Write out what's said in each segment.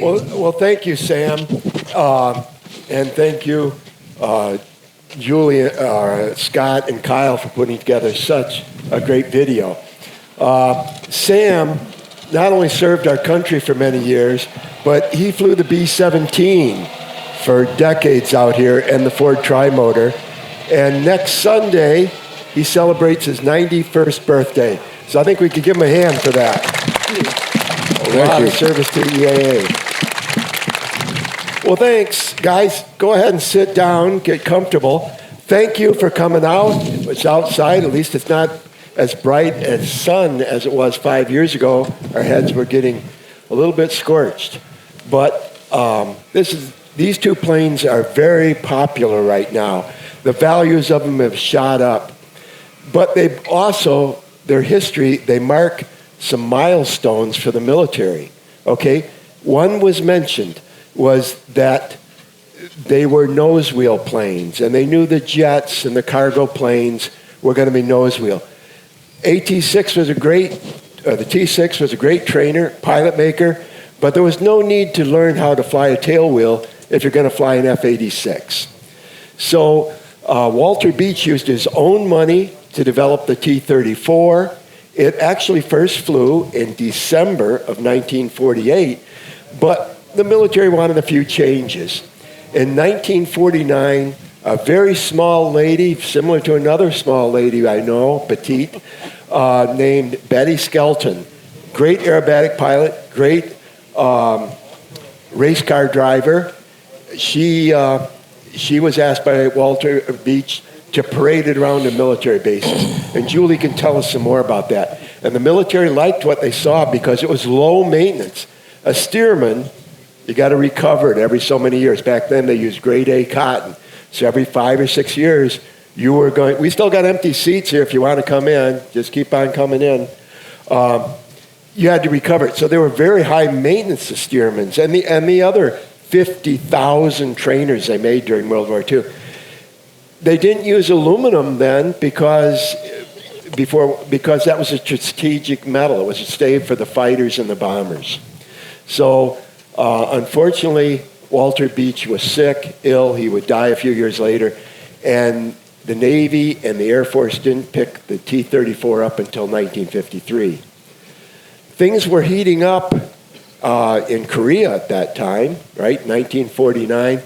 Well, thank you, Sam, and thank you, Julie, Scott, and Kyle for putting together such a great video. Sam not only served our country for many years, but he flew the B-17 for decades out here and the Ford Tri-Motor. And next Sunday, he celebrates his 91st birthday. So I think we could give him a hand for that. A lot of service to EAA. Well, thanks, guys. Go ahead and sit down, get comfortable. Thank you for coming out. It's outside. At least it's not as bright as sun as it was 5 years ago. Our heads were getting a little bit scorched. But these two planes are very popular right now. The values of them have shot up. But they've also, their history, they mark some milestones for the military. Okay? One was mentioned, was that they were nose wheel planes, and they knew the jets and the cargo planes were going to be nose wheel. The T6 was a great trainer, pilot maker, but there was no need to learn how to fly a tail wheel if you're going to fly an F-86. So Walter Beech used his own money to develop the T-34. It actually first flew in December of 1948, but the military wanted a few changes. In 1949, a very small lady, similar to another small lady I know, petite, named Betty Skelton, great aerobatic pilot, great race car driver. She was asked by Walter Beech to parade it around the military bases. And Julie can tell us some more about that. And the military liked what they saw because it was low maintenance. A steerman, you got to recover it every so many years. Back then they used grade A cotton. So every 5 or 6 years, you were going, we still got empty seats here if you want to come in. Just keep on coming in. You had to recover it. So they were very high maintenance, the steermans. And the other 50,000 trainers they made during World War II. They didn't use aluminum then because that was a strategic metal. It was a stave for the fighters and the bombers. So unfortunately, Walter Beech was sick, ill. He would die a few years later. And the Navy and the Air Force didn't pick the T-34 up until 1953. Things were heating up in Korea at that time, right? 1949.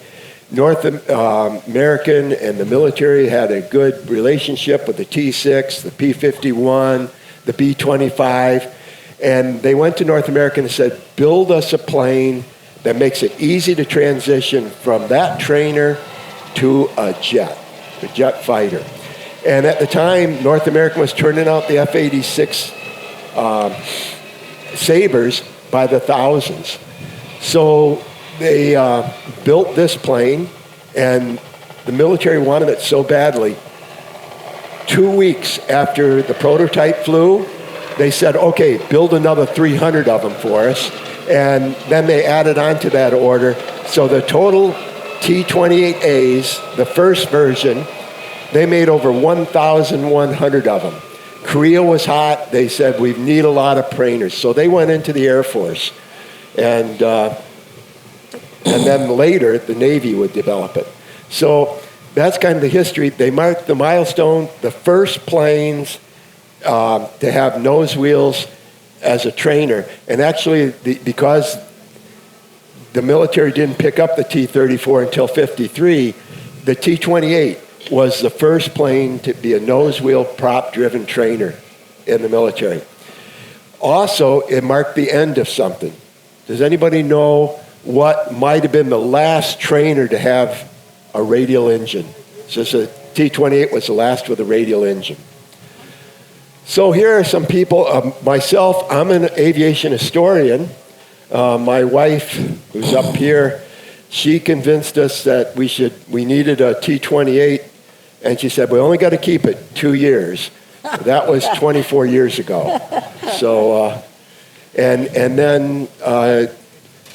North American and the military had a good relationship with the T-6, the P-51, the B-25. And they went to North America and said, build us a plane that makes it easy to transition from that trainer to a jet fighter. And at the time, North America was turning out the F-86 Sabres by the thousands. So they built this plane, and the military wanted it so badly. 2 weeks after the prototype flew, they said, okay, build another 300 of them for us. And then they added on to that order. So the total T-28As, the first version, they made over 1,100 of them. Korea was hot. They said, we need a lot of trainers. So they went into the Air Force. And then later, the Navy would develop it. So that's kind of the history. They marked the milestone, the first planes to have nose wheels as a trainer. And actually, because the military didn't pick up the T-34 until 53, the T-28 was the first plane to be a nose wheel prop-driven trainer in the military. Also, it marked the end of something. Does anybody know what might have been the last trainer to have a radial engine? So the T-28 was the last with a radial engine. So here are some people. Myself, I'm an aviation historian. My wife, who's up here, she convinced us that we needed a T-28, and she said, we only got to keep it 2 years. That was 24 years ago. So, and then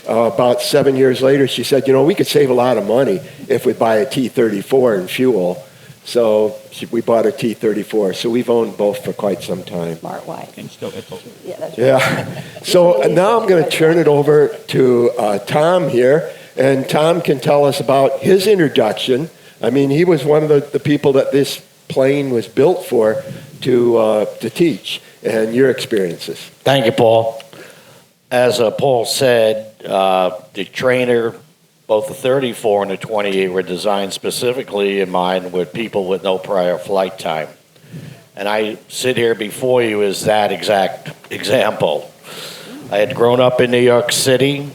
about 7 years later, she said, we could save a lot of money if we buy a T-34 and fuel. So we bought a T-34. So we've owned both for quite some time. Smart wife. And still get both. Yeah, that's yeah. So now I'm going to turn it over to Tom here, and Tom can tell us about his introduction. I mean, he was one of the people that this plane was built for to teach, and your experiences. Thank you, Paul. As Paul said, the trainer, both the 34 and the 28 were designed specifically in mind with people with no prior flight time. And I sit here before you as that exact example. I had grown up in New York City.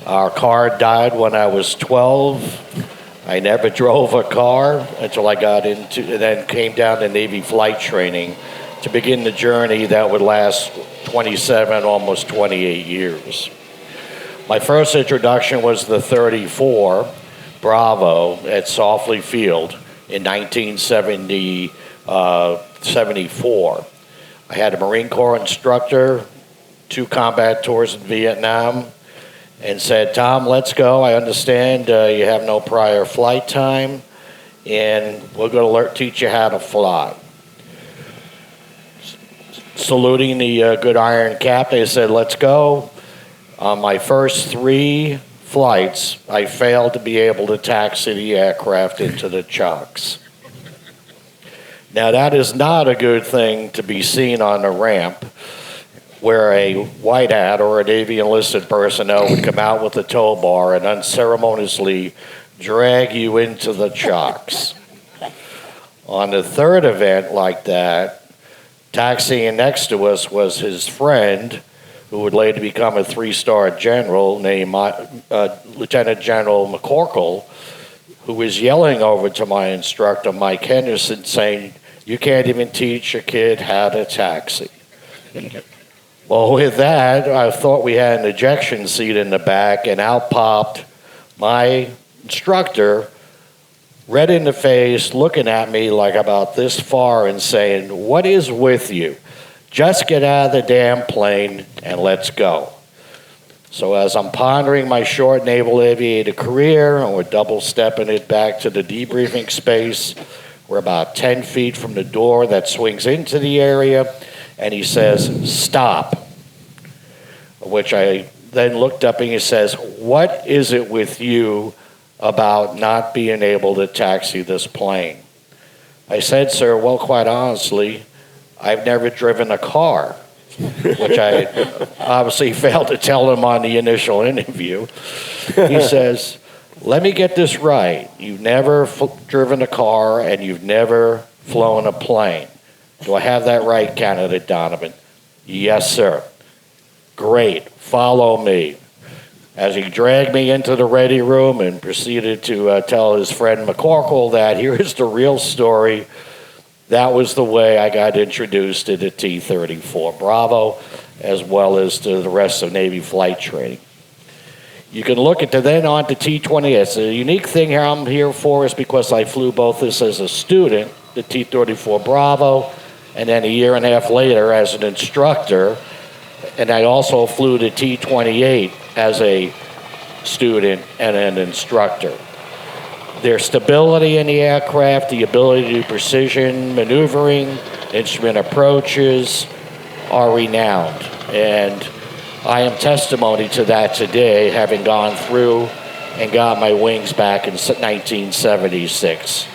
Our car died when I was 12. I never drove a car until I got into, and then came down to Navy flight training to begin the journey that would last 27, almost 28 years. My first introduction was the 34 Bravo at Softly Field in 1974. I had a Marine Corps instructor, 2 combat tours in Vietnam, and said, Tom, let's go. I understand you have no prior flight time, and we're going to teach you how to fly. Saluting the good Iron Captain, I said, let's go. On my first 3 flights, I failed to be able to taxi the aircraft into the chocks. Now, that is not a good thing to be seen on the ramp, where a white hat or a Navy enlisted personnel would come out with a tow bar and unceremoniously drag you into the chocks. On the 3rd event like that, taxiing next to us was his friend, who would later become a 3-star general named Lieutenant General McCorkle, who was yelling over to my instructor, Mike Henderson, saying, you can't even teach a kid how to taxi. Well, with that, I thought we had an ejection seat in the back, and out popped my instructor, red in the face, looking at me like about this far and saying, what is with you? Just get out of the damn plane and let's go. So as I'm pondering my short naval aviator career, and we're double-stepping it back to the debriefing space, we're about 10 feet from the door that swings into the area, and he says, stop. Which I then looked up and he says, what is it with you about not being able to taxi this plane? I said, sir, well, quite honestly, I've never driven a car, which I obviously failed to tell him on the initial interview. He says, let me get this right. You've never driven a car and you've never flown a plane. Do I have that right, Candidate Donovan? Yes, sir. Great. Follow me. As he dragged me into the ready room and proceeded to tell his friend McCorkle that here's the real story, that was the way I got introduced to the T-34 Bravo, as well as to the rest of Navy flight training. You can look at then on to T-28. The unique thing here I'm here for is because I flew both this as a student, the T-34 Bravo, and then a year and a half later as an instructor, and I also flew the T-28 as a student and an instructor. Their stability in the aircraft, the ability to do precision maneuvering, instrument approaches are renowned. And I am testimony to that today, having gone through and got my wings back in 1976.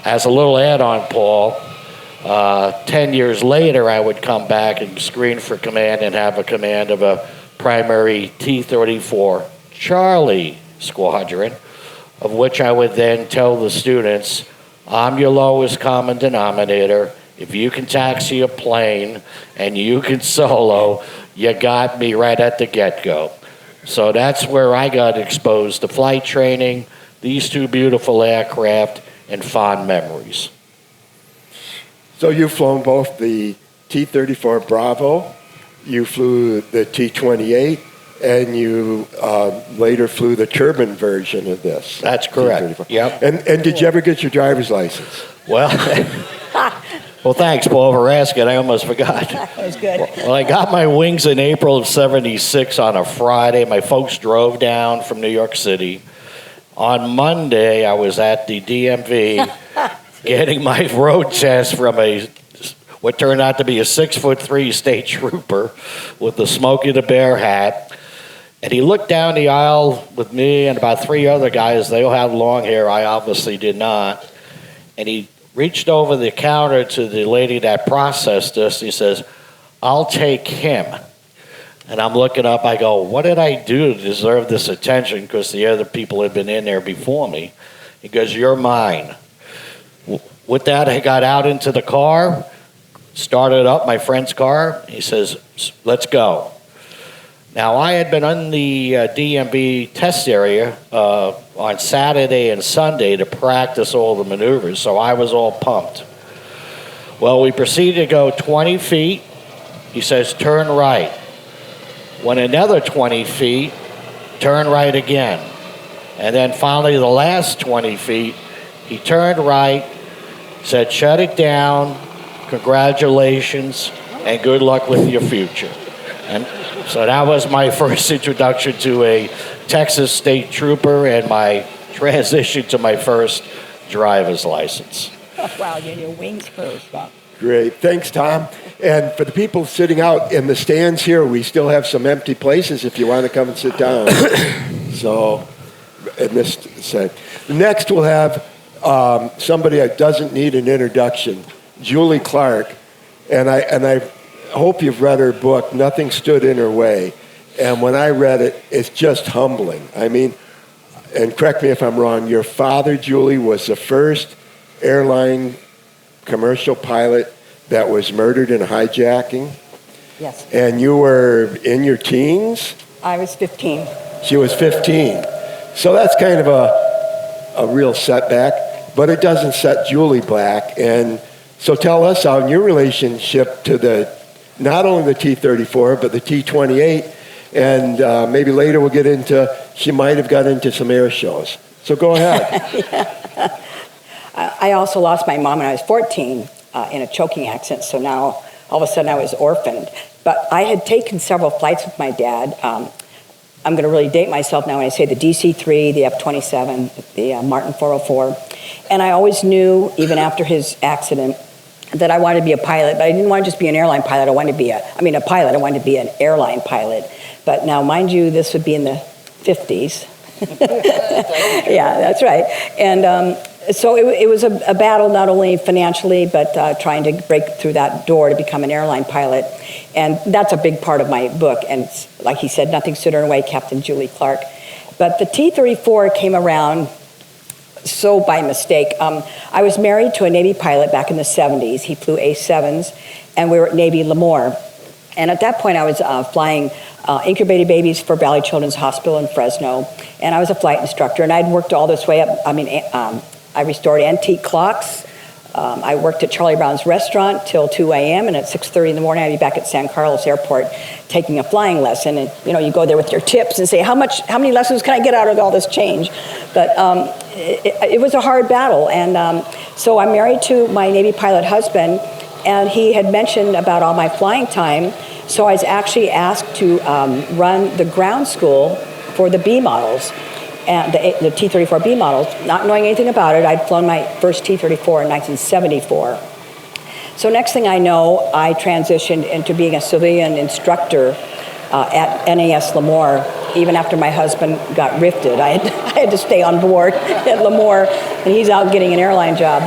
As a little add-on, Paul, 10 years later, I would come back and screen for command and have a command of a primary T-34 Charlie squadron, of which I would then tell the students, I'm your lowest common denominator. If you can taxi a plane and you can solo, you got me right at the get-go. So that's where I got exposed to flight training, these 2 beautiful aircraft, and fond memories. So you've flown both the T-34 Bravo, you flew the T-28, and you later flew the turbine version of this. That's correct. Yep. And did you ever get your driver's license? Well, well, thanks, Paul, for asking. I almost forgot. That was good. Well, I got my wings in April of '76 on a Friday. My folks drove down from New York City. On Monday, I was at the DMV getting my road test from a what turned out to be a 6'3" state trooper with the Smokey the Bear hat. And he looked down the aisle with me and about 3 other guys. They all had long hair. I obviously did not. And he reached over the counter to the lady that processed us. He says, "I'll take him." And I'm looking up. I go, "What did I do to deserve this attention?" Because the other people had been in there before me. He goes, "You're mine." With that, I got out into the car, started up my friend's car. He says, "Let's go." Now, I had been in the DMB test area on Saturday and Sunday to practice all the maneuvers, so I was all pumped. Well, we proceeded to go 20 feet. He says, "Turn right." Went another 20 feet, turn right again. And then finally, the last 20 feet, he turned right, said, "Shut it down, congratulations, and good luck with your future." And so that was my first introduction to a Texas state trooper and my transition to my first driver's license. Oh, wow, you had your wings first. Great. Thanks, Tom. And for the people sitting out in the stands here, we still have some empty places if you want to come and sit down. So, in this side. Next, we'll have somebody that doesn't need an introduction, Julie Clark. And I hope you've read her book, Nothing Stood in Her Way. And when I read it, it's just humbling. I mean, and correct me if I'm wrong, your father, Julie, was the first airline commercial pilot that was murdered in a hijacking. Yes. And you were in your teens? I was 15. She was 15. So that's kind of a real setback, but it doesn't set Julie back. And so tell us on your relationship to not only the T-34, but the T-28, and maybe later we'll get into, she might have got into some air shows. So go ahead. I also lost my mom when I was 14 in a choking accident, so now all of a sudden I was orphaned. But I had taken several flights with my dad. I'm going to really date myself now when I say the DC-3, the F-27, the Martin 404. And I always knew, even after his accident, that I wanted to be a pilot, but I didn't want to just be an airline pilot. I wanted to be a pilot. I wanted to be an airline pilot. But now, mind you, this would be in the 50s. Yeah, that's right. And so it was a battle, not only financially, but trying to break through that door to become an airline pilot. And that's a big part of my book. And like he said, Nothing Stood in Her Way, Captain Julie Clark. But the T-34 came around so by mistake. I was married to a Navy pilot back in the 70s. He flew A-7s, and we were at Navy Lemoore. And at that point, I was flying incubated babies for Valley Children's Hospital in Fresno, and I was a flight instructor, and I'd worked all this way up. I restored antique clocks. I worked at Charlie Brown's restaurant till 2 a.m., and at 6:30 in the morning, I'd be back at San Carlos Airport taking a flying lesson. And, you go there with your tips and say, how many lessons can I get out of all this change? But it was a hard battle. And so I'm married to my Navy pilot husband, and he had mentioned about all my flying time. So I was actually asked to run the ground school for the B models, and the T-34 B models, not knowing anything about it. I'd flown my first T-34 in 1974. So next thing I know, I transitioned into being a civilian instructor at NAS Lemoore. Even after my husband got rifted, I had to stay on board at Lemoore, and he's out getting an airline job.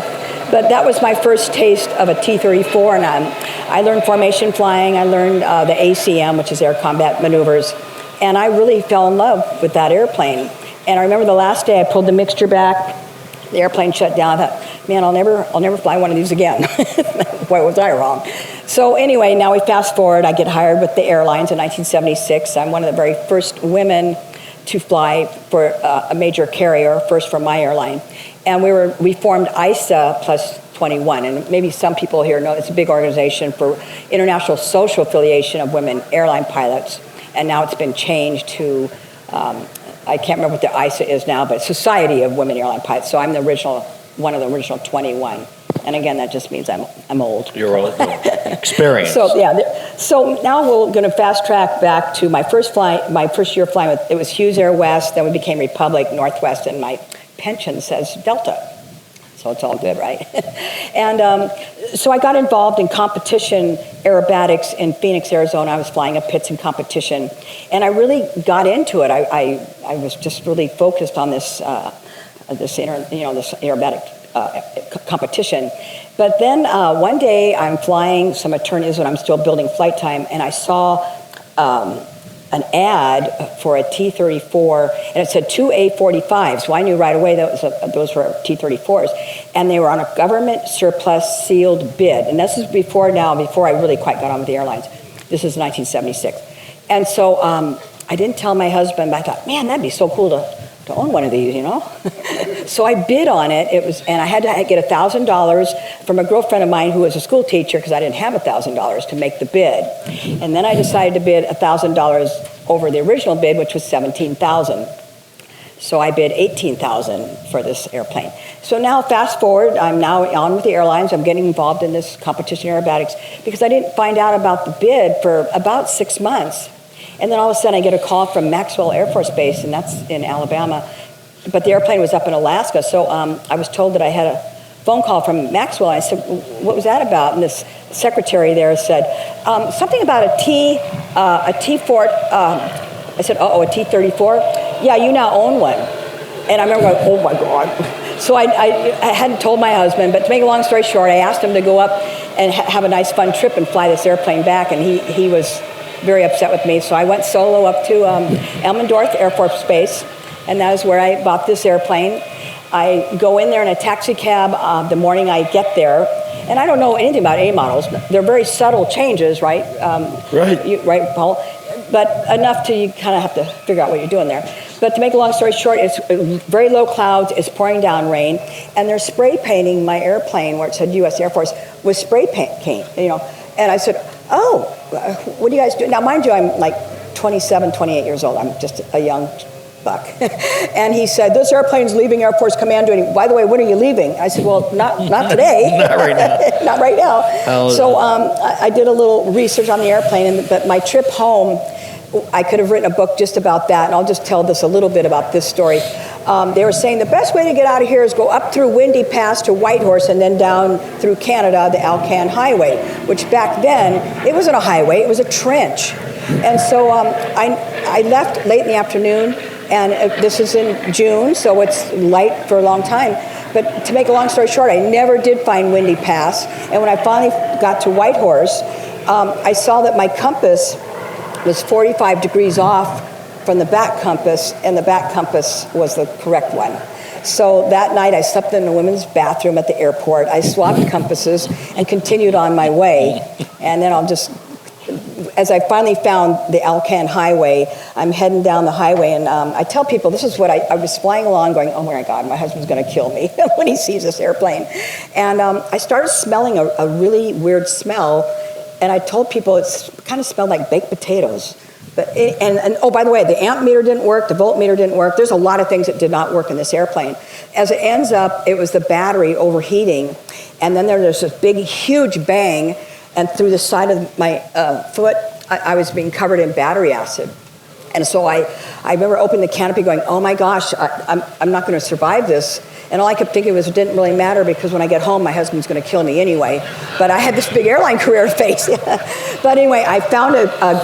But that was my first taste of a T-34, and I learned formation flying. I learned the ACM, which is Air Combat Maneuvers, and I really fell in love with that airplane. And I remember the last day I pulled the mixture back, the airplane shut down. I thought, man, I'll never fly one of these again. Boy, was I wrong. So anyway, now we fast forward. I get hired with the airlines in 1976. I'm one of the very first women to fly for a major carrier, first for my airline. And we formed ISA plus 21, and maybe some people here know it's a big organization for international social affiliation of women airline pilots. And now it's been changed to, I can't remember what the ISA is now, but Society of Women Airline Pilots. So I'm one of the original 21. And again, that just means I'm old. You're old. Experience. So yeah. So now we're going to fast track back to my first year flying with, it was Hughes Air West, then we became Republic, Northwest, and my pension says Delta. So it's all good, right? And so I got involved in competition aerobatics in Phoenix, Arizona. I was flying a Pittston competition, and I really got into it. I was just really focused on this this aerobatic competition. But then one day I'm flying some attorneys when I'm still building flight time, and I saw an ad for a T-34, and it said 2 A-45s. So I knew right away that those were T-34s, and they were on a government surplus sealed bid. And this is before I really quite got on with the airlines. This is 1976. And so I didn't tell my husband, but I thought, man, that'd be so cool to own one of these, So I bid on it. And I had to get $1,000 from a girlfriend of mine who was a school teacher because I didn't have $1,000 to make the bid. And then I decided to bid $1,000 over the original bid, which was $17,000. So I bid $18,000 for this airplane. So now fast forward, I'm now on with the airlines. I'm getting involved in this competition aerobatics because I didn't find out about the bid for about 6 months. And then all of a sudden I get a call from Maxwell Air Force Base, and that's in Alabama. But the airplane was up in Alaska. So I was told that I had a phone call from Maxwell. I said, what was that about? And this secretary there said, something about a T-4. I said, a T-34? Yeah, you now own one. And I remember going, oh my God. So I hadn't told my husband, but to make a long story short, I asked him to go up and have a nice fun trip and fly this airplane back, and he was very upset with me. So I went solo up to Elmendorf Air Force Base, and that is where I bought this airplane. I go in there in a taxi cab the morning I get there, and I don't know anything about A models. They're very subtle changes, right? Right. Right, Paul? But enough to you kind of have to figure out what you're doing there. But to make a long story short, it's very low clouds, it's pouring down rain, and they're spray painting my airplane where it said U.S. Air Force with spray paint, And I said, oh, what do you guys do? Now, mind you, I'm like 27, 28 years old. I'm just a young buck. And he said, this airplane's leaving Air Force Command duty. By the way, when are you leaving? I said, well, not today. Not right now. Not right now. So I did a little research on the airplane, but my trip home, I could have written a book just about that, and I'll just tell this a little bit about this story. They were saying the best way to get out of here is go up through Windy Pass to Whitehorse and then down through Canada, the Alcan Highway, which back then, it wasn't a highway, it was a trench. And so I left late in the afternoon, and this is in June, so it's light for a long time. But to make a long story short, I never did find Windy Pass, and when I finally got to Whitehorse, I saw that my compass was 45 degrees off from the back compass, and the back compass was the correct one. So that night I slept in the women's bathroom at the airport. I swapped compasses and continued on my way. And then as I finally found the Alcan Highway, I'm heading down the highway, and I tell people, this is what I was flying along going, oh my God, my husband's gonna kill me when he sees this airplane. And I started smelling a really weird smell, and I told people it kind of smelled like baked potatoes. But oh, by the way, the amp meter didn't work, the voltmeter didn't work. There's a lot of things that did not work in this airplane. As it ends up, it was the battery overheating, and then there's this big, huge bang, and through the side of my foot, I was being covered in battery acid. And so I remember opening the canopy going, oh my gosh, I'm not going to survive this. And all I kept thinking was it didn't really matter because when I get home, my husband's going to kill me anyway. But I had this big airline career to face. But anyway, I found a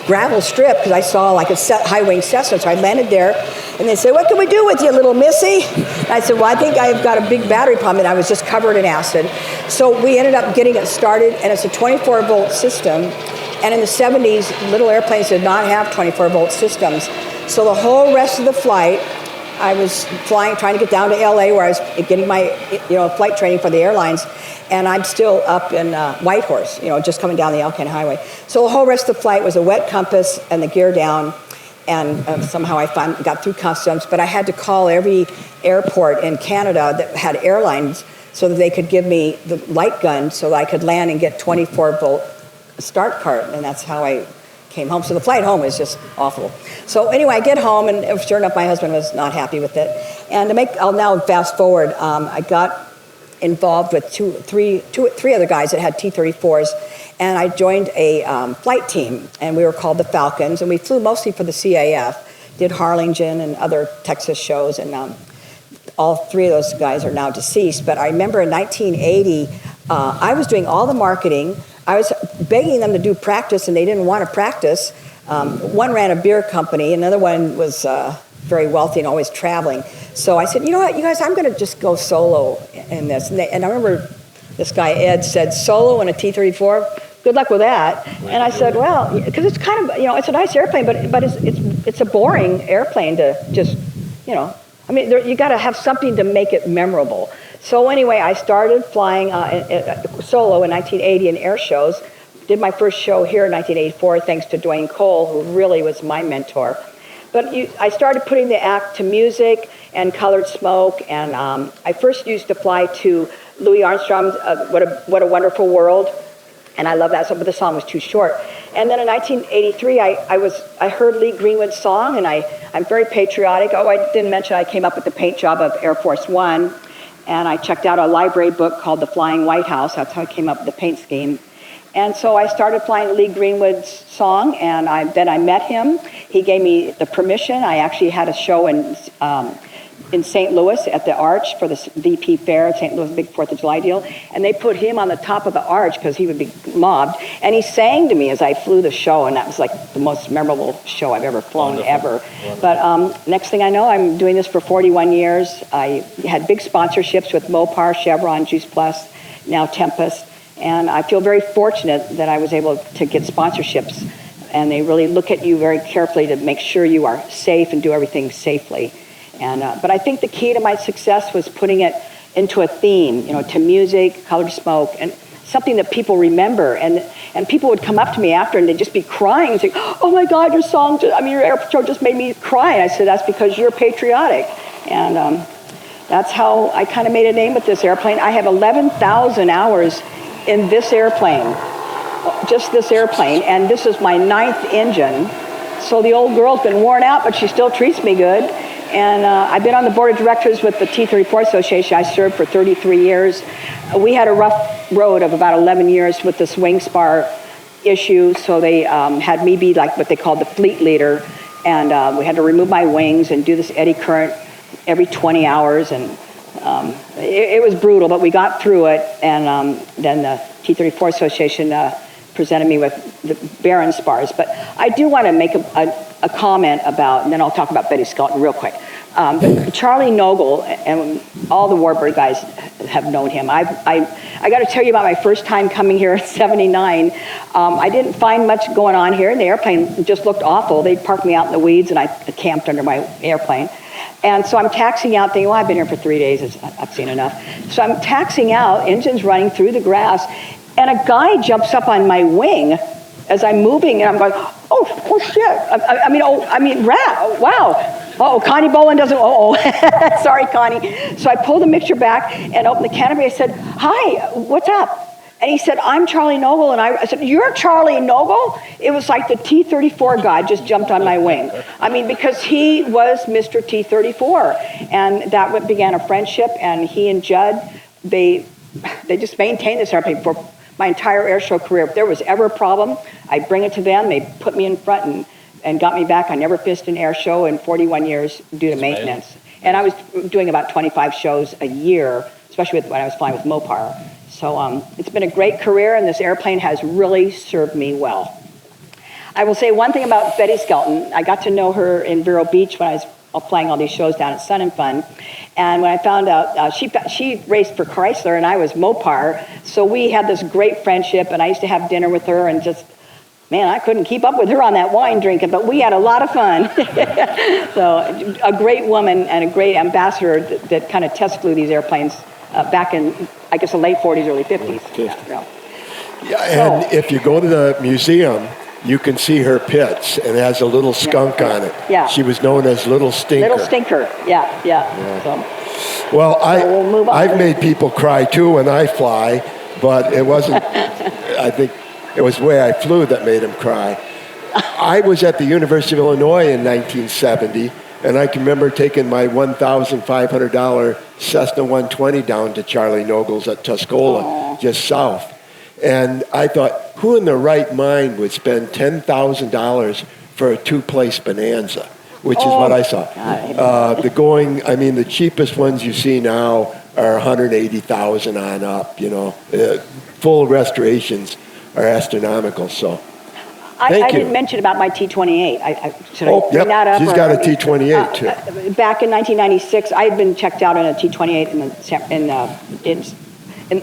gravel strip because I saw like a high-wing Cessna. So I landed there, and they said, what can we do with you, little missy? And I said, well, I think I've got a big battery problem, and I was just covered in acid. So we ended up getting it started, and it's a 24-volt system. And in the 70s, little airplanes did not have 24-volt systems. So the whole rest of the flight, I was trying to get down to LA where I was getting my flight training for the airlines, and I'm still up in Whitehorse, just coming down the Alcan Highway. So the whole rest of the flight was a wet compass and the gear down, and somehow I got through customs, but I had to call every airport in Canada that had airlines so that they could give me the light gun so that I could land and get 24-volt start cart, and that's how I came home. So the flight home was just awful. So anyway, I get home, and sure enough, my husband was not happy with it. And I'll now fast forward. I got involved with three other guys that had T-34s, and I joined a flight team, and we were called the Falcons, and we flew mostly for the CAF, did Harlingen and other Texas shows, and all three of those guys are now deceased, but I remember in 1980, I was doing all the marketing. I was begging them to do practice, and they didn't want to practice. One ran a beer company, another one was very wealthy and always traveling. So I said, you know what, you guys, I'm going to just go solo in this. And I remember this guy, Ed, said, solo in a T-34? Good luck with that. And I said, well, because it's kind of, it's a nice airplane, but it's a boring airplane to just, you got to have something to make it memorable. So anyway, I started flying solo in 1980 in air shows. Did my first show here in 1984, thanks to Dwayne Cole, who really was my mentor. But I started putting the act to music and colored smoke, and I first used to fly to Louis Armstrong's What a Wonderful World, and I love that song, but the song was too short. And then in 1983, I heard Lee Greenwood's song, and I'm very patriotic. Oh, I didn't mention I came up with the paint job of Air Force One, and I checked out a library book called The Flying White House. That's how I came up with the paint scheme. And so I started flying Lee Greenwood's song, and then I met him. He gave me the permission. I actually had a show in St. Louis at the Arch for the VP Fair, St. Louis big 4th of July deal, and they put him on the top of the Arch because he would be mobbed, and he sang to me as I flew the show, and that was like the most memorable show I've ever flown. Wonderful. Ever. But next thing I know, I'm doing this for 41 years. I had big sponsorships with Mopar, Chevron, Juice Plus, now Tempest. And I feel very fortunate that I was able to get sponsorships, and they really look at you very carefully to make sure you are safe and do everything safely. And but I think the key to my success was putting it into a theme, to music, colored smoke, and something that people remember. And people would come up to me after, and they'd just be crying and say, "Oh my God, your song! Your air show just made me cry." And I said, "That's because you're patriotic." And that's how I kind of made a name with this airplane. I have 11,000 hours in this airplane, just this airplane, and this is my 9th engine. So the old girl's been worn out, but she still treats me good. And I've been on the board of directors with the T-34 Association. I served for 33 years. We had a rough road of about 11 years with this wing spar issue, so they had me be like what they called the fleet leader, and we had to remove my wings and do this eddy current every 20 hours, and it was brutal, but we got through it, and then the T-34 Association presented me with the Barron spars. But I do want to make a comment about, and then I'll talk about Betty Skelton real quick. But Charlie Nogle, and all the Warbird guys have known him. I got to tell you about my first time coming here in '79. I didn't find much going on here, and the airplane just looked awful. They'd parked me out in the weeds, and I camped under my airplane. And so I'm taxiing out, thinking, well, I've been here for 3 days. I've seen enough. So I'm taxiing out, engines running through the grass, and a guy jumps up on my wing as I'm moving, and I'm going, oh shit. Wow. Oh, Connie Boland doesn't, sorry, Connie. So I pulled the mixture back and opened the canopy. I said, hi, what's up? And he said, I'm Charlie Nogle. And I said, you're Charlie Nogle? It was like the T-34 guy just jumped on my wing. Because he was Mr. T-34. And that began a friendship. And he and Judd, they just maintained this airplane for my entire air show career. If there was ever a problem, I'd bring it to them. They put me in front and got me back. I never missed an air show in 41 years due to maintenance. And I was doing about 25 shows a year, especially when I was flying with Mopar. So it's been a great career, and this airplane has really served me well. I will say one thing about Betty Skelton. I got to know her in Vero Beach when I was flying all these shows down at Sun and Fun. And when I found out, she raced for Chrysler, and I was Mopar. So we had this great friendship, and I used to have dinner with her, and just, man, I couldn't keep up with her on that wine drinking, but we had a lot of fun. So a great woman and a great ambassador that kind of test flew these airplanes back in, I guess, the late 40s, early 50s. Okay. And if you go to the museum, you can see her pits, and it has a little skunk on it. Yeah. She was known as Little Stinker. Little Stinker, yeah. So, well, we'll move on. I've made people cry too when I fly, but it wasn't, I think it was the way I flew that made them cry. I was at the University of Illinois in 1970, and I can remember taking my $1,500 Cessna 120 down to Charlie Nogle's at Tuscola, just south. And I thought, who in their right mind would spend $10,000 for a two-place Bonanza? which is what I saw. God. The cheapest ones you see now are 180,000 on up. Full restorations are astronomical. So, I thank you. didn't mention about my T-28. Should I bring Yep, that up? she's got a T-28 too. Back in 1996, I had been checked out in a T-28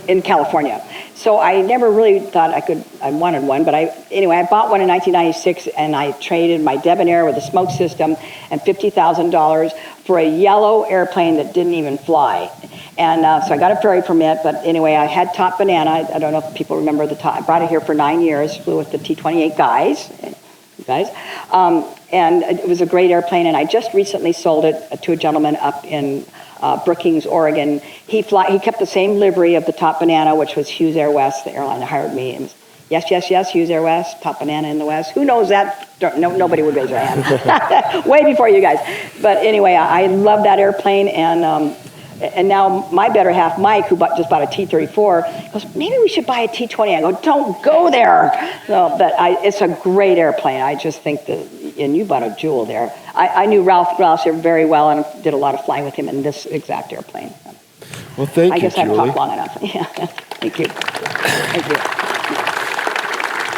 in California. So I never really thought I wanted one, but I bought one in 1996, and I traded my Debonair with a smoke system and $50,000 for a yellow airplane that didn't even fly. And so I got a ferry permit, but anyway, I had Top Banana. I don't know if people remember the Top. I brought it here for 9 years, flew with the T-28 guys. And it was a great airplane, and I just recently sold it to a gentleman up in Brookings, Oregon. He kept the same livery of the Top Banana, which was Hughes Air West, the airline that hired me. And yes, Hughes Air West, Top Banana in the West. Who knows that? Nobody would raise their hand. Way before you guys. But anyway, I love that airplane, and now my better half, Mike, who just bought a T-34, goes, maybe we should buy a T-20. I go, don't go there. So, but it's a great airplane. I just think and you bought a jewel there. I knew Ralph Grouser very well and did a lot of flying with him in this exact airplane. Well, thank you, I guess Julie. I've talked long enough. Yeah, thank you. Thank you.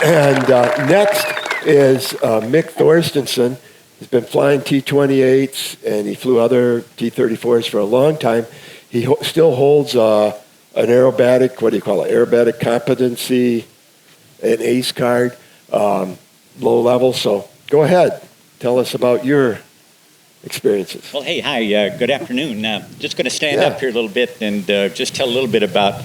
And next is Mick Thorstensen. He's been flying T-28s, and he flew other T-34s for a long time. He still holds an aerobatic, aerobatic competency, an ACE card, low level. So go ahead. Tell us about your experiences. Well, hey, hi, good afternoon. Just going to stand up here a little bit and just tell a little bit about.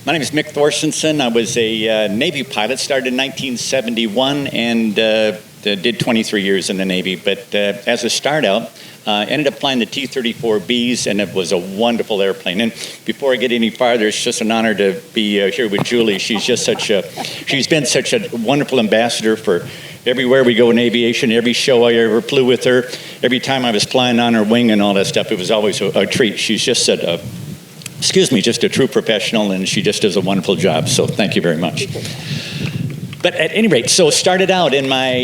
My name is Mick Thorstensen. I was a Navy pilot, started in 1971, and did 23 years in the Navy. But as a start out, ended up flying the T-34Bs, and it was a wonderful airplane. And before I get any farther, it's just an honor to be here with Julie. She's been such a wonderful ambassador for everywhere we go in aviation. Every show I ever flew with her, every time I was flying on her wing and all that stuff, it was always a treat. She's just just a true professional, and she just does a wonderful job. So thank you very much. But at any rate, so started out in my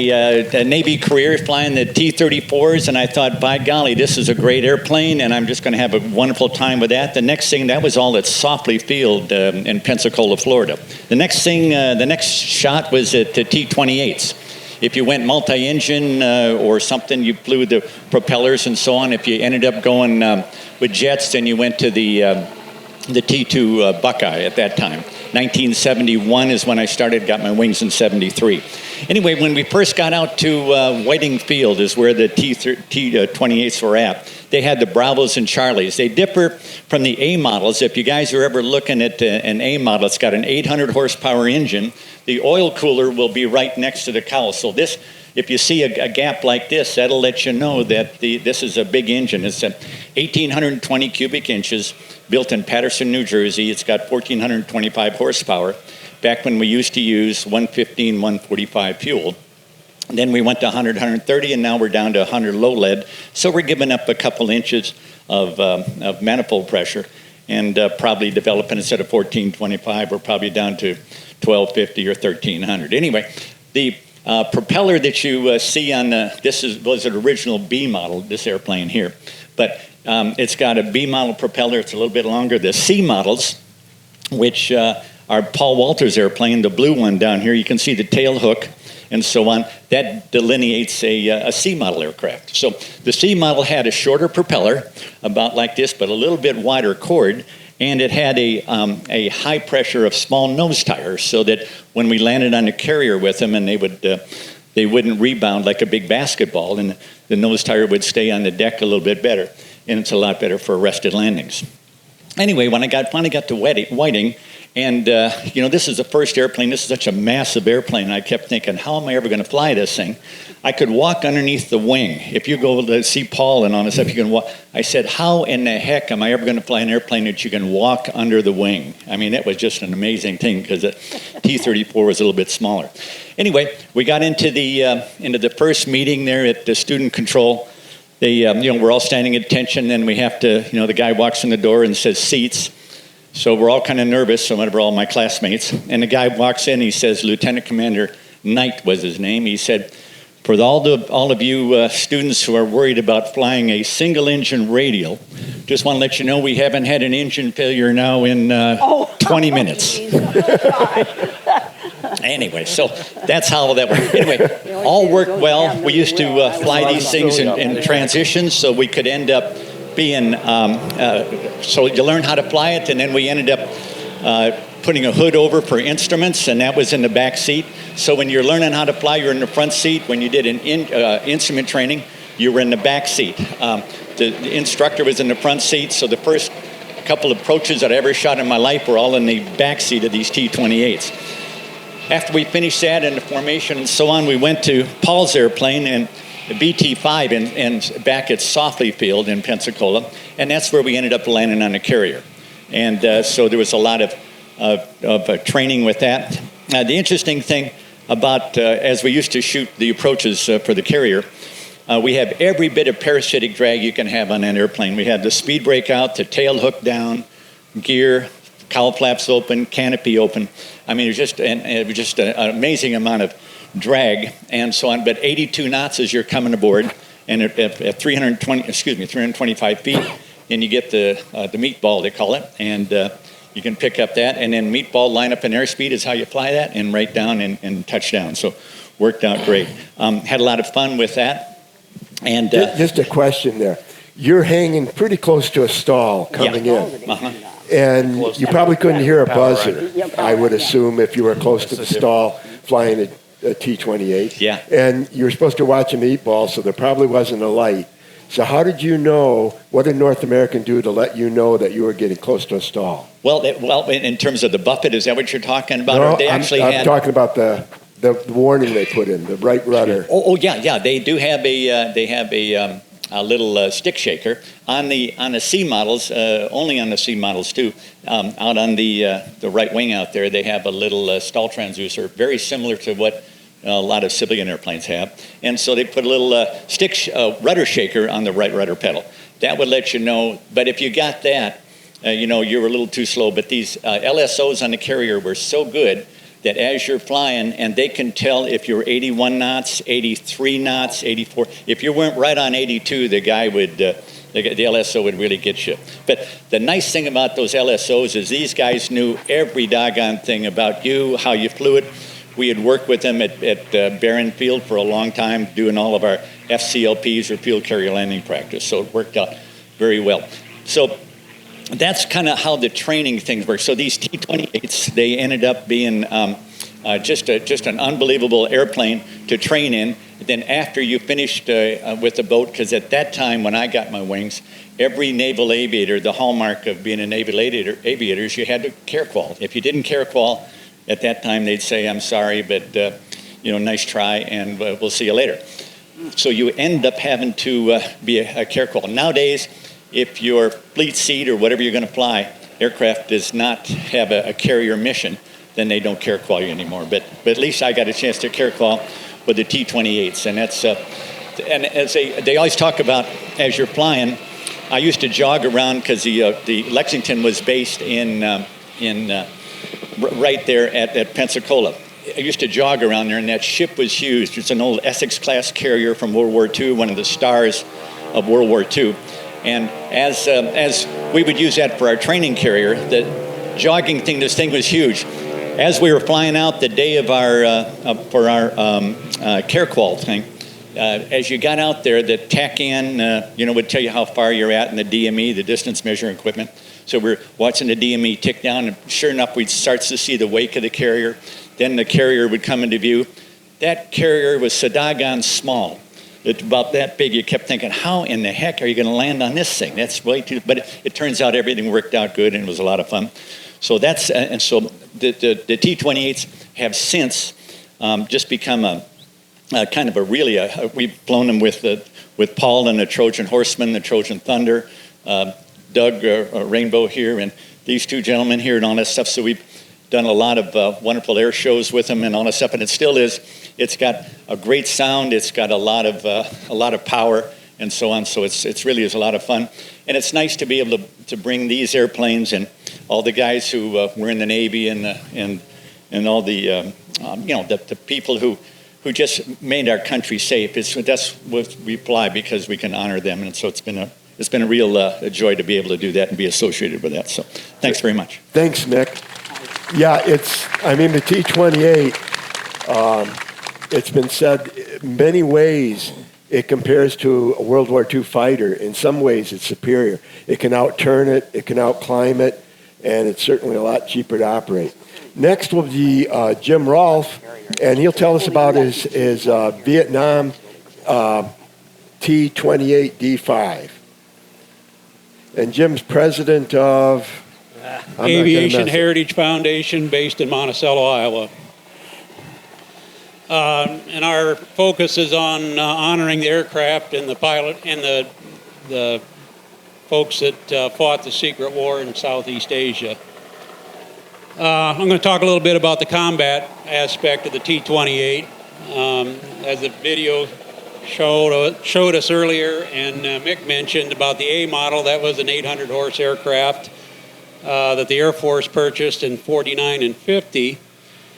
Navy career flying the T-34s, and I thought, by golly, this is a great airplane, and I'm just going to have a wonderful time with that. The next thing, that was all at Softly Field in Pensacola, Florida. The next shot was at the T-28s. If you went multi-engine or something, you flew the propellers and so on. If you ended up going with jets, then you went to the T-2 Buckeye at that time. 1971 is when I started, got my wings in 73. Anyway, when we first got out to Whiting Field is where the T-28s were at. They had the Bravos and Charlies. They differ from the A models. If you guys are ever looking at an A model, it's got an 800 horsepower engine. The oil cooler will be right next to the cowl. So this, if you see a gap like this, that'll let you know that this is a big engine. It's 1,820 cubic inches, built in Paterson, New Jersey. It's got 1,425 horsepower. Back when we used to use 115, 145 fuel. Then we went to 100, 130, and now we're down to 100 low lead. So we're giving up a couple inches of manifold pressure, and probably developing, instead of 1425, we're probably down to 1250 or 1300. Anyway, the propeller that you see on was an original B model, this airplane here. But it's got a B model propeller. It's a little bit longer. The C models, which are Paul Walter's airplane, the blue one down here, you can see the tail hook and so on. That delineates a C model aircraft. So the C model had a shorter propeller, about like this, but a little bit wider chord, and it had a high pressure of small nose tires, so that when we landed on the carrier with them, and they wouldn't rebound like a big basketball, and the nose tire would stay on the deck a little bit better, and it's a lot better for arrested landings. Anyway, when I finally got to Whiting, and this is the first airplane. This is such a massive airplane. I kept thinking, how am I ever going to fly this thing? I could walk underneath the wing. If you go to see Paul and all this stuff, you can walk. I said, how in the heck am I ever going to fly an airplane that you can walk under the wing? I mean, that was just an amazing thing, because the T-34 was a little bit smaller. Anyway, we got into the first meeting there at the student control. We're all standing at attention, and we have to, the guy walks in the door and says seats. So we're all kind of nervous, so whatever, all my classmates. And the guy walks in, he says, Lieutenant Commander Knight was his name. He said, For all of you students who are worried about flying a single-engine radial, just want to let you know we haven't had an engine failure now in 20 minutes. Anyway, so that's how that worked. Anyway, all worked well. We used to fly these things in transitions, so we could end up being, so you learn how to fly it, and then we ended up putting a hood over for instruments, and that was in the back seat. So when you're learning how to fly, you're in the front seat. When you did an instrument training, you were in the back seat. The instructor was in the front seat, so the first couple of approaches that I ever shot in my life were all in the back seat of these T-28s. After we finished that and the formation and so on, we went to Paul's airplane and the BT-5 and back at Softly Field in Pensacola, and that's where we ended up landing on the carrier. And so there was a lot of training with that. The interesting thing about, as we used to shoot the approaches for the carrier, we have every bit of parasitic drag you can have on an airplane. We had the speed brake out, the tail hook down, gear, cowl flaps open, canopy open. I mean, it was just an amazing amount of drag and so on. But 82 knots as you're coming aboard, and at 325 feet, then you get the meatball, they call it, and you can pick up that, and then meatball line up and airspeed is how you fly that, and right down and touch down. So worked out great. Had a lot of fun with that. And just a question there. You're hanging pretty close to a stall coming in. Uh-huh. And you probably couldn't hear a buzzer, I would assume, if you were close to the stall flying a T-28. Yeah. And you were supposed to watch a meatball, so there probably wasn't a light. So how did you know, what did North American do to let you know that you were getting close to a stall? Well, in terms of the buffet, is that what you're talking about? No, Or they actually I'm talking about the warning they put in, the right rudder. Yeah. They do have a little stick shaker on the C models, only on the C models too. Out on the right wing out there, they have a little stall transducer, very similar to what a lot of civilian airplanes have. And so they put a little rudder shaker on the right rudder pedal. That would let you know. But if you got that, you were a little too slow. But these LSOs on the carrier were so good that as you're flying, and they can tell if you're 81 knots, 83 knots, 84. If you weren't right on 82, the guy would, the LSO would really get you. But the nice thing about those LSOs is these guys knew every doggone thing about you, how you flew it. We had worked with them at Barron Field for a long time, doing all of our FCLPs or field carrier landing practice. So it worked out very well. So that's kind of how the training things work. So these T-28s, they ended up being just an unbelievable airplane to train in. Then after you finished with the boat, because at that time when I got my wings, every naval aviator, the hallmark of being a naval aviator is you had to care qual. If you didn't care qual, at that time they'd say, I'm sorry, but nice try, and we'll see you later. So you end up having to be a care qual. Nowadays, if your fleet seat or whatever you're going to fly, aircraft does not have a carrier mission, then they don't care qual you anymore. But at least I got a chance to care qual with the T-28s, and that's and as they always talk about as you're flying. I used to jog around because the Lexington was based in right there at Pensacola. I used to jog around there, and that ship was huge. It's an old Essex-class carrier from World War II, one of the stars of World War II. And as we would use that for our training carrier, the jogging thing, this thing was huge. As we were flying out the day of our care qual thing, as you got out there, the TACAN, would tell you how far you're at in the DME, the distance measuring equipment. So we're watching the DME tick down, and sure enough, we'd start to see the wake of the carrier. Then the carrier would come into view. That carrier was so doggone small. It's about that big. You kept thinking, how in the heck are you going to land on this thing? That's way too. But it turns out everything worked out good, and it was a lot of fun. So that's and so the T-28s have since just become a kind of a really. We've flown them with Paul and the Trojan Horseman, the Trojan Thunder, Doug Rainbow here, and these two gentlemen here, and all that stuff. So we've done a lot of wonderful air shows with them and all that stuff, and it still is. It's got a great sound. It's got a lot of power and so on. So it's really is a lot of fun, and it's nice to be able to bring these airplanes and all the guys who were in the Navy and all the the people who who just made our country safe. That's what we fly, because we can honor them, and so it's been a real joy to be able to do that and be associated with that. So thanks very much. Thanks, Mick. Yeah, the T-28, it's been said in many ways it compares to a World War II fighter. In some ways, it's superior. It can outturn it, it can outclimb it, and it's certainly a lot cheaper to operate. Next will be Jim Rolfe, and he'll tell us about his Vietnam T-28 D5. And Jim's president of Aviation Heritage Foundation, based in Monticello, Iowa. And our focus is on honoring the aircraft and the pilot and the folks that fought the secret war in Southeast Asia. I'm going to talk a little bit about the combat aspect of the T-28. As the video showed us earlier, and Mick mentioned about the A model, that was an 800-horse aircraft that the Air Force purchased in 49 and 50.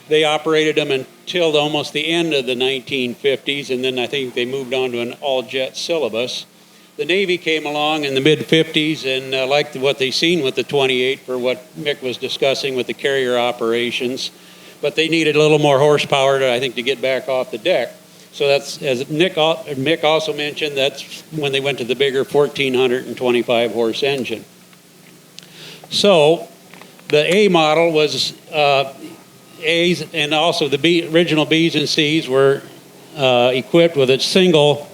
They operated them until almost the end of the 1950s, and then I think they moved on to an all-jet syllabus. The Navy came along in the mid-50s and liked what they seen with the 28 for what Mick was discussing with the carrier operations, but they needed a little more horsepower, to get back off the deck. So that's, as Mick also mentioned, that's when they went to the bigger 1,425-horse engine. So the A model was A's, and also the original B's and C's were equipped with a single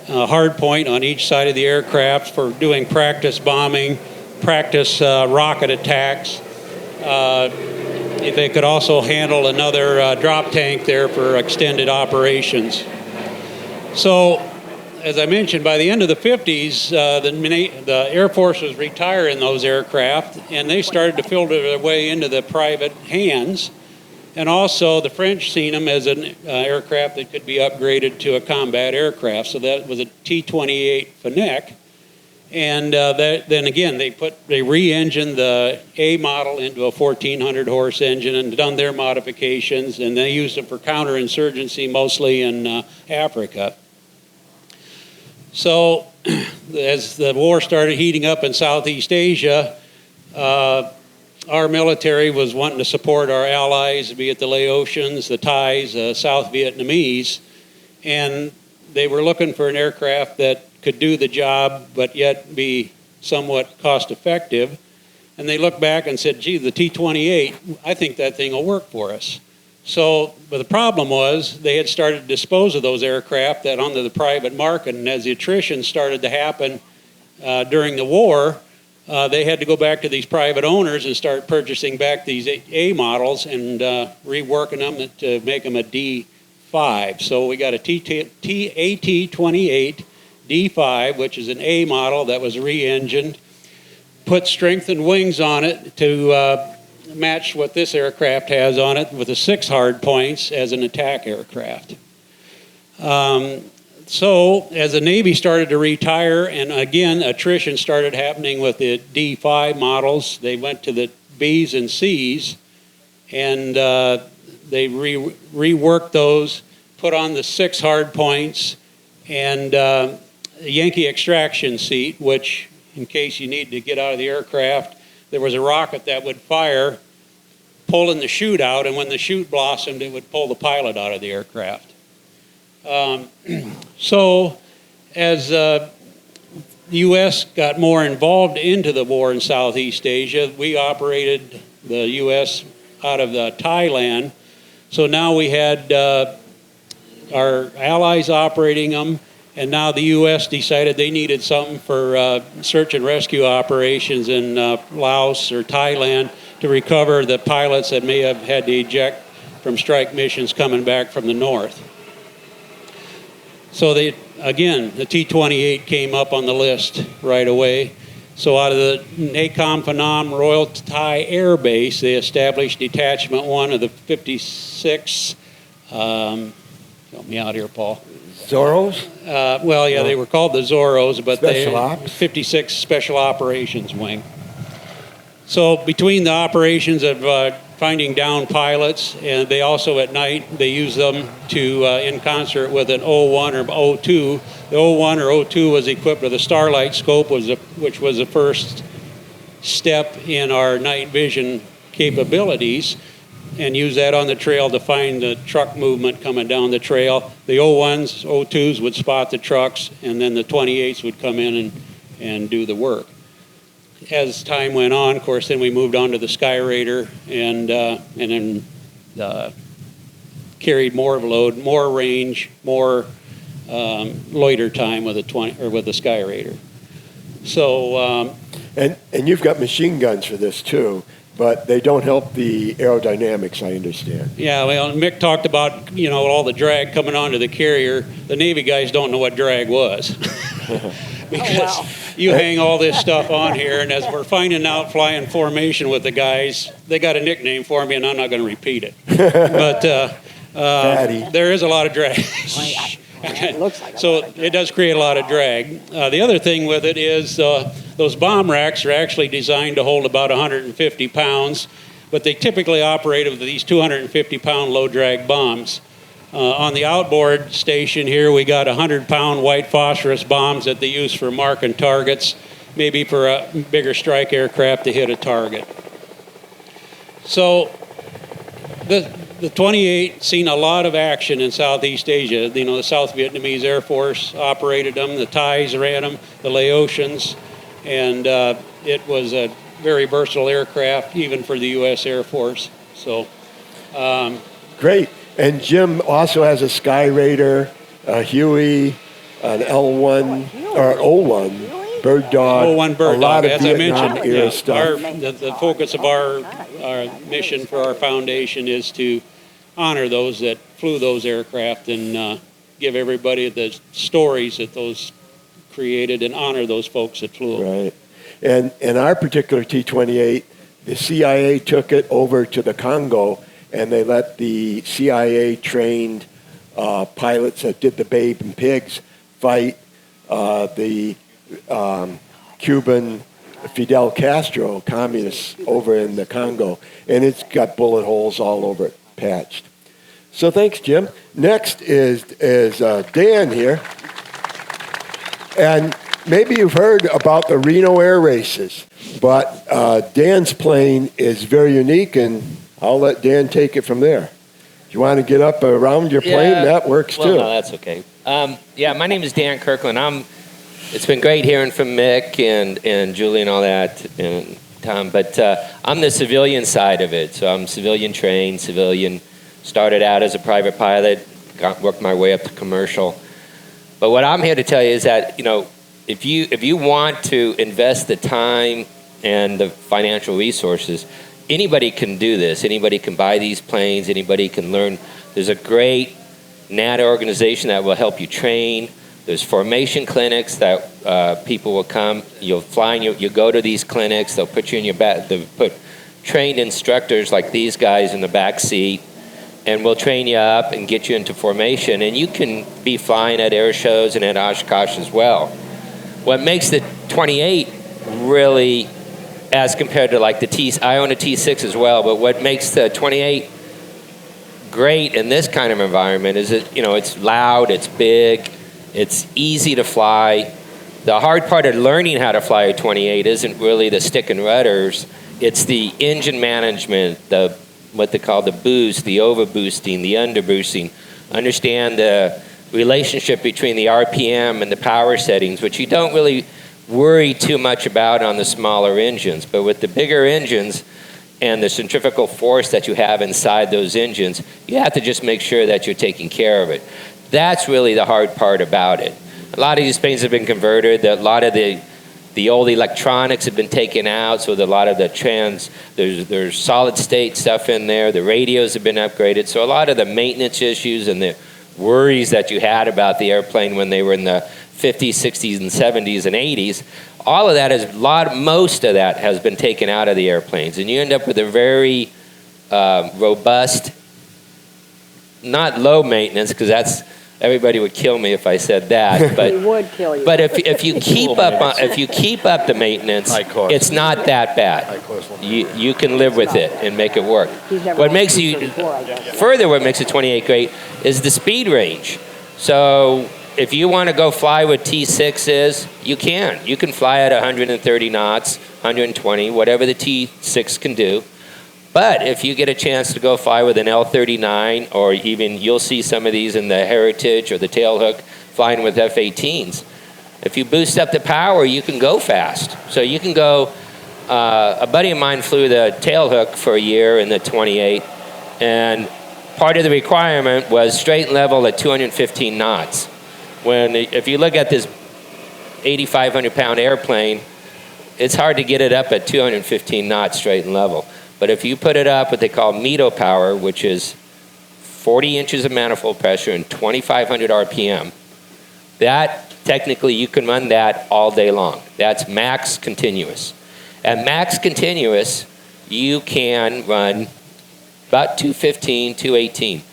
hard point on each side of the aircraft for doing practice bombing, practice rocket attacks. They could also handle another drop tank there for extended operations. So, as I mentioned, by the end of the 50s, the Air Force was retiring those aircraft, and they started to filter their way into the private hands. And also, the French seen them as an aircraft that could be upgraded to a combat aircraft. So that was a T-28 Fennec. And then again, they re-engined the A model into a 1,400-horse engine and done their modifications, and they used them for counterinsurgency, mostly in Africa. So, as the war started heating up in Southeast Asia, our military was wanting to support our allies, be it the Laotians, the Thais, South Vietnamese, and they were looking for an aircraft that could do the job but yet be somewhat cost effective. And they looked back and said, gee, the T-28, I think that thing will work for us. So, but the problem was they had started to dispose of those aircraft that onto the private market, and as the attrition started to happen during the war, they had to go back to these private owners and start purchasing back these A models and reworking them to make them a D5. So we got a T-28 D5, which is an A model that was re-engined, put strengthened wings on it to match what this aircraft has on it, with the 6 hard points as an attack aircraft. So as the Navy started to retire, and again, attrition started happening with the D5 models, they went to the B's and C's, and they reworked those, put on the 6 hard points, and a Yankee extraction seat, which, in case you need to get out of the aircraft, there was a rocket that would fire, pulling the chute out, and when the chute blossomed, it would pull the pilot out of the aircraft. So as the U.S. got more involved into the war in Southeast Asia, we operated the U.S. out of Thailand. So now we had our allies operating them, and now the U.S. decided they needed something for search and rescue operations in Laos or Thailand to recover the pilots that may have had to eject from strike missions coming back from the north. So the T-28 came up on the list right away. So out of the Nakhon Phanom Royal Thai Air Base, they established Detachment 1 of the 56, help me out here, Paul. Zorros? They were called the Zorros, but Special Ops? 56 Special Operations Wing. So between the operations of finding down pilots, and they also at night they use them to in concert with an O1 or O2. The O1 or O2 was equipped with a starlight scope, which was the first step in our night vision capabilities, and use that on the trail to find the truck movement coming down the trail. The O1s, O2s would spot the trucks, and then the 28s would come in and do the work. As time went on, of course, then we moved on to the Skyraider, and then carried more of a load, more range, more loiter time with the Skyraider. So, and you've got machine guns for this too, but they don't help the aerodynamics, I understand. yeah, well, Mick talked about all the drag coming onto the carrier. The Navy guys don't know what drag was. Because you hang all this stuff on here, and as we're finding out flying formation with the guys, they got a nickname for me, and I'm not going to repeat it. But there is a lot of drag. It looks like So it does create a lot of drag. The other thing with it is those bomb racks are actually designed to hold about 150 pounds, but they typically operate with these 250-pound low-drag bombs. On the outboard station here, we got 100-pound white phosphorus bombs that they use for marking targets, maybe for a bigger strike aircraft to hit a target. So the 28 seen a lot of action in Southeast Asia. The South Vietnamese Air Force operated them, the Thais ran them, the Laotians, and it was a very versatile aircraft, even for the U.S. Air Force. So, Great. And Jim also has a Skyraider, a Huey, an L1 or O1, Bird Dog. O1 Bird a lot Dog, of as I Vietnam mentioned. era Yeah, stuff. the focus of our mission for our foundation is to honor those that flew those aircraft and give everybody the stories that those created and honor those folks that flew them. Right. And our particular T-28, the CIA took it over to the Congo, and they let the CIA-trained pilots that did the Babe and Pigs fight the Cuban Fidel Castro communists over in the Congo, and it's got bullet holes all over it, patched. So thanks, Jim. Next is Dan here, and maybe you've heard about the Reno Air Races, but Dan's plane is very unique, and I'll let Dan take it from there. If you want to get up around your plane, that works too. No, that's okay. My name is Dan Kirkland. It's been great hearing from Mick and Julie and all that, and Tom, but I'm the civilian side of it. So I'm civilian trained, started out as a private pilot, worked my way up to commercial. But what I'm here to tell you is that, if you want to invest the time and the financial resources, anybody can do this. Anybody can buy these planes. Anybody can learn. There's a great NATA organization that will help you train. There's formation clinics that people will come. You'll fly and you go to these clinics. They'll put you in your back. They'll put trained instructors like these guys in the back seat, and we'll train you up and get you into formation. And you can be flying at air shows and at Oshkosh as well. What makes the 28 really, as compared to like the I own a T6 as well, but what makes the 28 great in this kind of environment is that, it's loud, it's big, it's easy to fly. The hard part of learning how to fly a 28 isn't really the stick and rudders, it's the engine management, what they call the boost, the overboosting, the underboosting. Understand the relationship between the RPM and the power settings, which you don't really worry too much about on the smaller engines. But with the bigger engines and the centrifugal force that you have inside those engines, you have to just make sure that you're taking care of it. That's really the hard part about it. A lot of these planes have been converted. A lot of the old electronics have been taken out, so a lot of the there's solid state stuff in there. The radios have been upgraded. So a lot of the maintenance issues and the worries that you had about the airplane when they were in the 50s, 60s, and 70s and 80s, all of that most of that has been taken out of the airplanes. And you end up with a very robust, not low maintenance, because that's Everybody would kill me if I said that, but He would kill you. but if you keep up the maintenance, High cost. it's not that bad. High cost one. You can live with it and make it work. He's never What owned makes a you T-34, I guess. further what makes a 28 great is the speed range. So if you want to go fly what T6 is, you can. You can fly at 130 knots, 120, whatever the T6 can do. But if you get a chance to go fly with an L39, or even you'll see some of these in the Heritage or the Tailhook flying with F-18s. If you boost up the power, you can go fast. So you can go, a buddy of mine flew the Tailhook for a year in the 28, and part of the requirement was straight and level at 215 knots. If you look at this 8,500 pound airplane, it's hard to get it up at 215 knots straight and level. But if you put it up what they call METO power, which is 40 inches of manifold pressure and 2,500 RPM, that technically you can run that all day long. That's max continuous. At max continuous, you can run about 215, 218.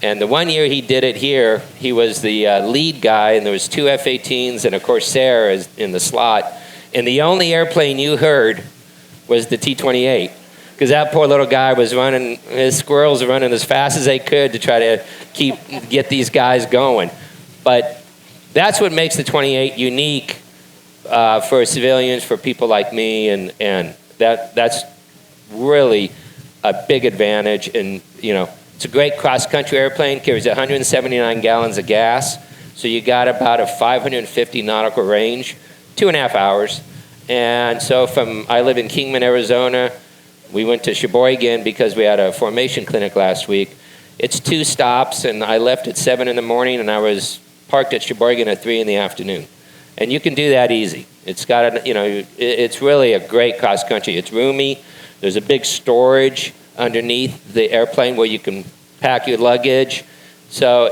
And the one year he did it here, he was the lead guy, and there was 2 F-18s and a Corsair in the slot. And the only airplane you heard was the T-28. Because that poor little guy was running, his squirrels were running as fast as they could to try to get these guys going. But that's what makes the 28 unique for civilians, for people like me, and that's really a big advantage. And it's a great cross-country airplane, carries 179 gallons of gas, so you got about a 550 nautical range, 2.5 hours. And so I live in Kingman, Arizona. We went to Sheboygan because we had a formation clinic last week. It's 2 stops, and I left at 7 in the morning, and I was parked at Sheboygan at 3 in the afternoon. And you can do that easy. It's got it's really a great cross country. It's roomy. There's a big storage underneath the airplane where you can pack your luggage. So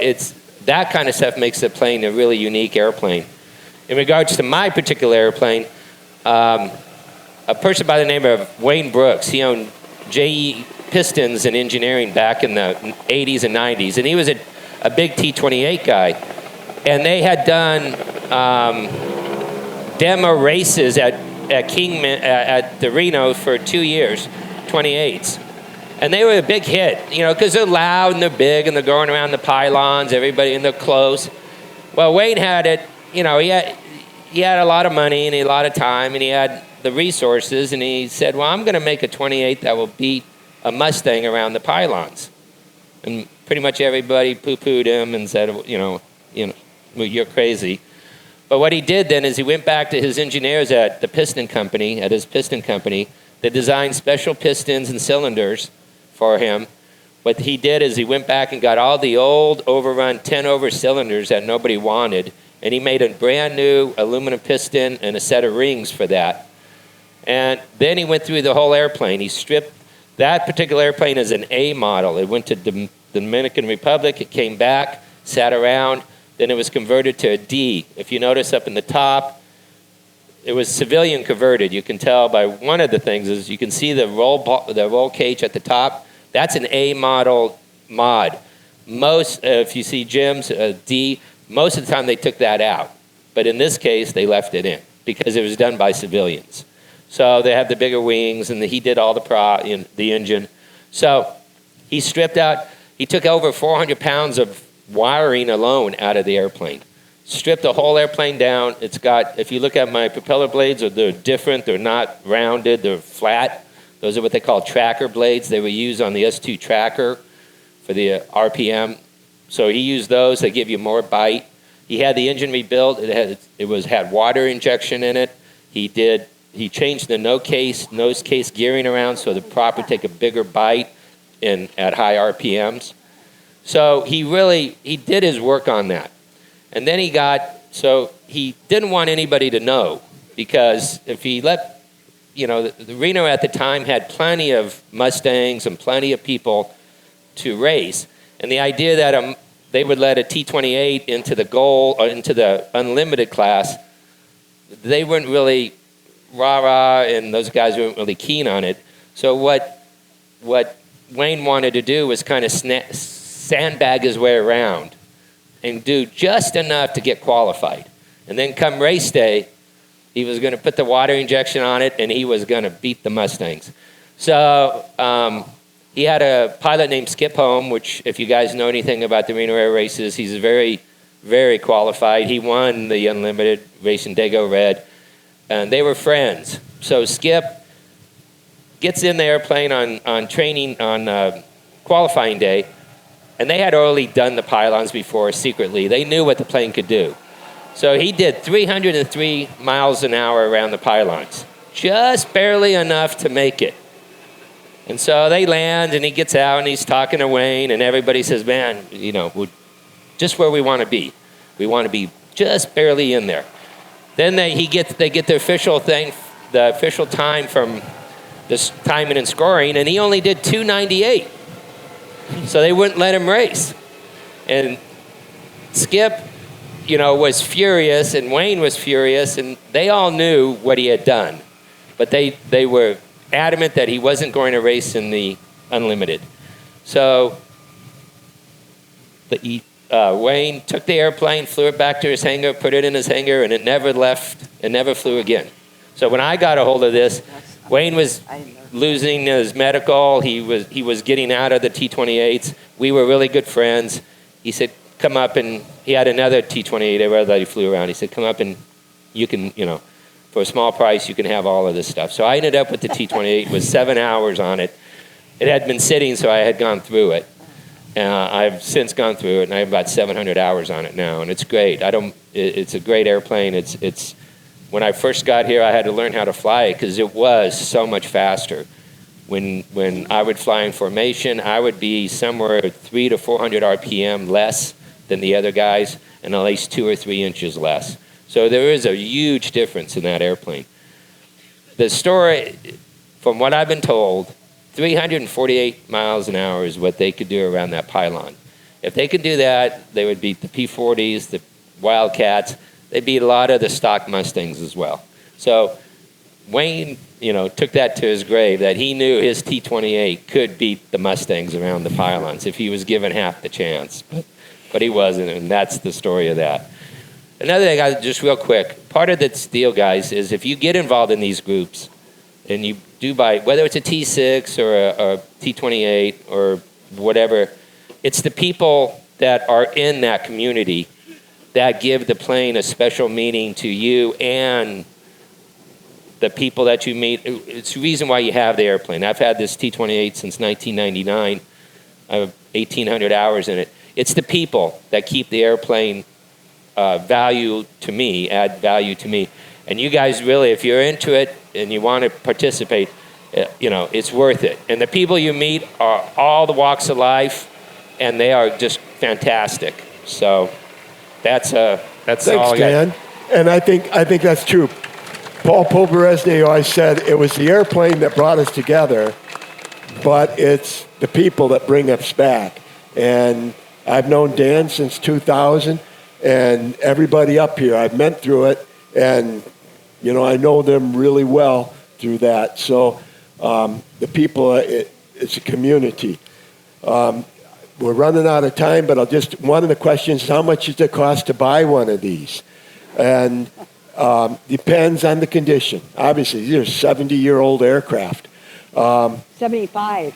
that kind of stuff makes the plane a really unique airplane. In regards to my particular airplane, a person by the name of Wayne Brooks, he owned JE Pistons in engineering back in the 80s and 90s, and he was a big T-28 guy. And they had done demo races at Kingman, at the Reno for 2 years, 28s. And they were a big hit, because they're loud and they're big and they're going around the pylons, everybody, and they're close. Well, Wayne had it, he had a lot of money and a lot of time, and he had the resources, and he said, well, I'm going to make a 28 that will beat a Mustang around the pylons. And pretty much everybody poo-pooed him and said, you're crazy. But what he did then is he went back to his engineers at his piston company. They designed special pistons and cylinders for him. What he did is he went back and got all the old overrun 10-over cylinders that nobody wanted, and he made a brand new aluminum piston and a set of rings for that. And then he went through the whole airplane. He stripped that particular airplane as an A model. It went to the Dominican Republic. It came back, sat around. Then it was converted to a D. If you notice up in the top, it was civilian converted. You can tell by one of the things is you can see the roll cage at the top. That's an A model mod. Most, if you see Jim's D, most of the time they took that out. But in this case, they left it in because it was done by civilians. So they have the bigger wings, and he did all the engine. So he stripped out, he took over 400 pounds of wiring alone out of the airplane. Stripped the whole airplane down. It's got, if you look at my propeller blades, they're different. They're not rounded. They're flat. Those are what they call tracker blades. They were used on the S2 tracker for the RPM. So he used those. They give you more bite. He had the engine rebuilt. It had water injection in it. He changed the nose case gearing around so the prop would take a bigger bite at high RPMs. So he did his work on that. And then he didn't want anybody to know, because if he let, the Reno at the time had plenty of Mustangs and plenty of people to race. And the idea that they would let a T-28 into the unlimited class, they weren't really rah-rah, and those guys weren't really keen on it. So what Wayne wanted to do was kind of sandbag his way around and do just enough to get qualified. And then come race day, he was going to put the water injection on it, and he was going to beat the Mustangs. So he had a pilot named Skip Holm, which if you guys know anything about the Reno Air races, he's very, very qualified. He won the Unlimited race in Dago Red, and they were friends. So Skip gets in the airplane on training on qualifying day, and they had already done the pylons before secretly. They knew what the plane could do. So he did 303 miles an hour around the pylons, just barely enough to make it. And so they land, and he gets out, and he's talking to Wayne, and everybody says, man, we're just where we want to be. We want to be just barely in there. Then they get the official thing, the official time from this timing and scoring, and he only did 298. So they wouldn't let him race. And Skip, was furious, and Wayne was furious, and they all knew what he had done. But they were adamant that he wasn't going to race in the Unlimited. So Wayne took the airplane, flew it back to his hangar, put it in his hangar, and it never left, it never flew again. So when I got a hold of this, Wayne was losing his medical. He was getting out of the T-28s. We were really good friends. He said, come up, and he had another T-28 that he flew around. He said, come up, and you can, for a small price, you can have all of this stuff. So I ended up with the T-28 with 7 hours on it. It had been sitting, so I had gone through it. I've since gone through it, and I have about 700 hours on it now, and it's great. It's a great airplane. It's when I first got here, I had to learn how to fly it because it was so much faster. When I would fly in formation, I would be somewhere 300 to 400 RPM less than the other guys, and at least 2 or 3 inches less. So there is a huge difference in that airplane. The story, from what I've been told, 348 miles an hour is what they could do around that pylon. If they could do that, they would beat the P-40s, the Wildcats. They beat a lot of the stock Mustangs as well. So Wayne, took that to his grave, that he knew his T-28 could beat the Mustangs around the pylons if he was given half the chance. But he wasn't, and that's the story of that. Another thing, just real quick, part of this deal, guys, is if you get involved in these groups, and you do buy, whether it's a T6 or a T-28 or whatever, it's the people that are in that community that give the plane a special meaning to you and the people that you meet. It's the reason why you have the airplane. I've had this T-28 since 1999. I have 1,800 hours in it. It's the people that keep the airplane add value to me. And you guys really, if you're into it and you want to participate, it's worth it. And the people you meet are all the walks of life, and they are just fantastic. So that's all. Thanks, Dan. And I think that's true. Paul Poberesny always said it was the airplane that brought us together, but it's the people that bring us back. And I've known Dan since 2000, and everybody up here I've met through it, and I know them really well through that. So the people, it's a community. We're running out of time, but one of the questions is how much does it cost to buy one of these? And depends on the condition. Obviously, these are 70-year-old aircraft. 75.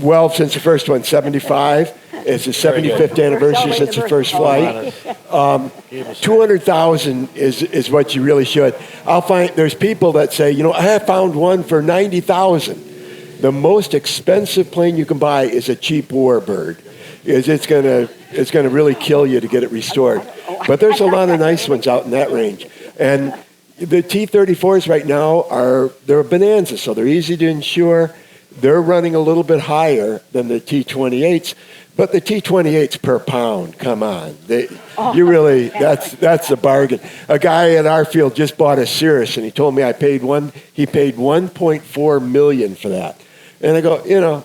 Well, since the first one, 75. It's the 75th anniversary since the first flight. 200,000 is what you really should. There's people that say, I have found one for 90,000. The most expensive plane you can buy is a cheap Warbird. It's gonna really kill you to get it restored. But there's a lot of nice ones out in that range. And the T-34s right now they're bonanza, so they're easy to insure. They're running a little bit higher than the T-28s, but the T-28s per pound, come on. That's a bargain. A guy in our field just bought a Cirrus, and he told me he paid $1.4 million for that. And I go,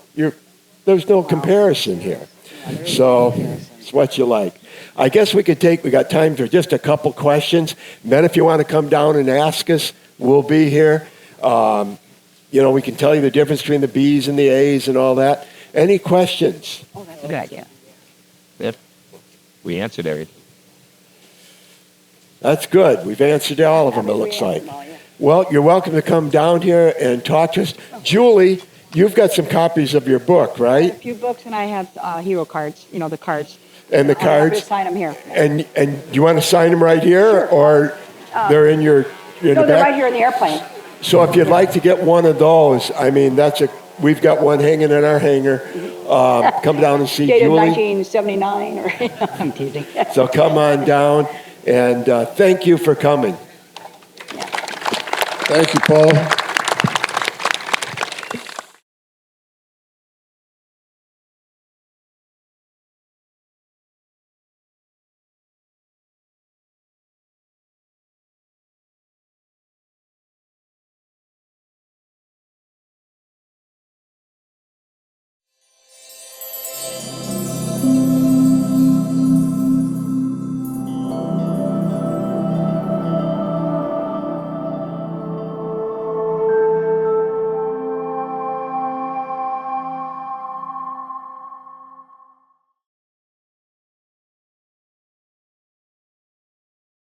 there's no comparison here. So it's what you like. I guess we got time for just a couple questions. And then if you want to come down and ask us, we'll be here. We can tell you the difference between the B's and the A's and all that. Any questions? Oh, that's a good idea. Yep. we answered everything. That's good. We've answered all of them, it looks like. Well, you're welcome to come down here and talk to us. Julie, you've got some copies of your book, A right? few books, and I have hero cards, the cards. And the I'm happy cards. to sign them here. And you want to sign them right here, or they're in your in No, the they're back? right here in the airplane. So if you'd like to get one of those, I mean, we've got one hanging in our hangar. Come down and see Dated Julie. 1979, or I'm teasing. So come on down, and thank you for coming. Thank you, Paul.